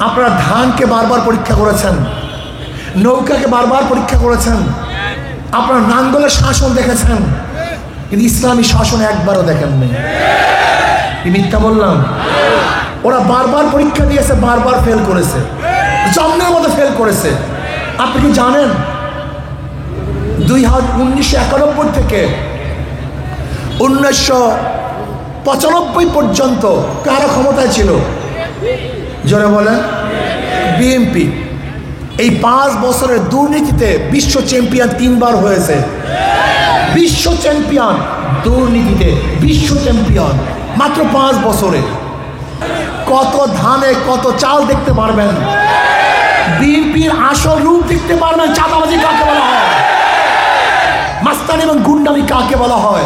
আপনারা ধানকে বারবার পরীক্ষা করেছেন, নৌকাকে বারবার পরীক্ষা করেছেন, আপনারা নাঙ্গলের শাসন দেখেছেন, কিন্তু ইসলামী শাসন একবারও দেখেননি। মিথ্যা বললাম? ওরা বারবার পরীক্ষা দিয়েছে, বারবার ফেল করেছে, জন্মের মতো ফেল করেছে। আপনি কি জানেন 1991 থেকে 1995 পর্যন্ত কারা ক্ষমতায় ছিল? জোরে বলেন। বিএনপি। এই 5 বছরের দুর্নীতিতে বিশ্ব চ্যাম্পিয়ন 3 বার হয়েছে। বিশ্ব চ্যাম্পিয়ন দুর্নীতিতে, বিশ্ব চ্যাম্পিয়ন মাত্র 5 বছরে। কত ধানে কত চাল দেখতে পারবেন, বিএনপির আসল রূপ দেখতে পারবেন। চাঁদাবাজি কাকে বলা হয়, মাস্তানি এবং গুন্ডামি কাকে বলা হয়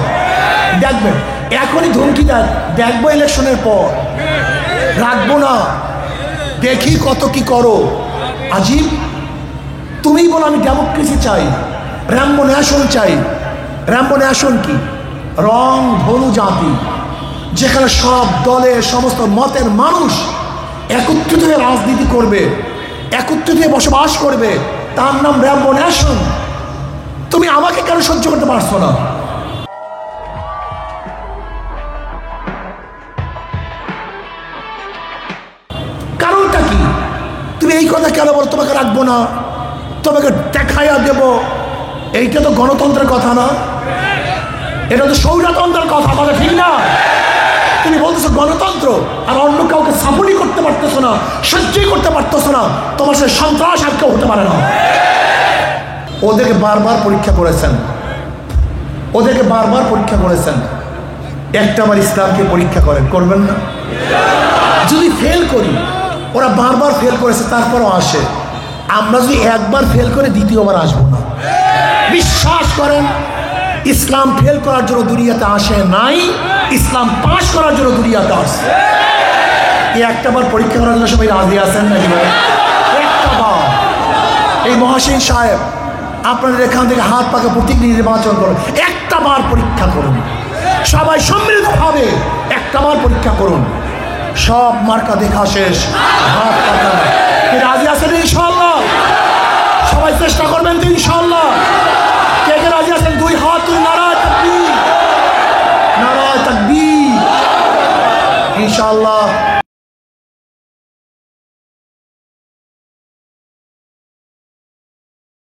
দেখবেন। এখনই ধমকি দেন, দেখবো ইলেকশনের পর, রাখবো না, দেখি কত কি করো। আজিব, তুমি বলো আমি ডেমোক্রেসি চাই, র্যাম্বো ন্যাশন চাই। র্যাম্বো ন্যাশন কি? রং ধনু জাতি, যেখানে সব দলের সমস্ত মতের মানুষ একত্রিত হয়ে রাজনীতি করবে, একত্রিত হয়ে বসবাস করবে, তার নাম র্যাম্বো ন্যাশন। তুমি আমাকে কেন সহ্য করতে পারছো না? কারণটা কি? তুমি এই কথা কেন বলো তোমাকে রাখবো না, তোমাকে দেখাইয়া দেব? এইটা তো গণতন্ত্রের কথা না, এটা তো স্বৈরতন্ত্রের কথা, কথা ঠিক না? তুমি বলতেছো গণতন্ত্র, আর অন্য কাউকে সাপোর্টই করতে পারতেছো না, সহ্যই করতে পারতেছো না। তোমার সে সন্ত্রাস আর কেউ হতে পারে না। ওদেরকে বারবার পরীক্ষা করেছেন, ওদেরকে বারবার পরীক্ষা করেছেন। একটাবার ইসলামকে পরীক্ষা করেন, করবেন না? যদি ফেল করি, ওরা বারবার ফেল করেছে তারপরও আসে, আমরা যদি একবার ফেল করে দ্বিতীয়বার আসবো না। বিশ্বাস করেন, ইসলাম ফেল করার জন্য দুনিয়াতে আসে নাই, ইসলাম পাশ করার জন্য দুনিয়াতে আসে। এই একটাবার পরীক্ষা করার জন্য সবাই রাজি আছেন নাকি? একটাবার। এই মহাসিন সাহেব, আপনাদের এখান থেকে হাত পাকে প্রতীক নির্বাচন করুন, একটাবার পরীক্ষা করুন, সবাই সম্মিলিতভাবে একটাবার পরীক্ষা করুন। সব মার্কা দেখা শেষ, হাত পাকা। রাজি আছেন ইনশাআল্লাহ? সবাই চেষ্টা করবেন তো ইনশাআল্লাহ? কে কে রাজি আছেন? 2 হাত তুলে নারায়ে তাকবীর, নারায়ে তাকবীর। ইনশাআল্লাহ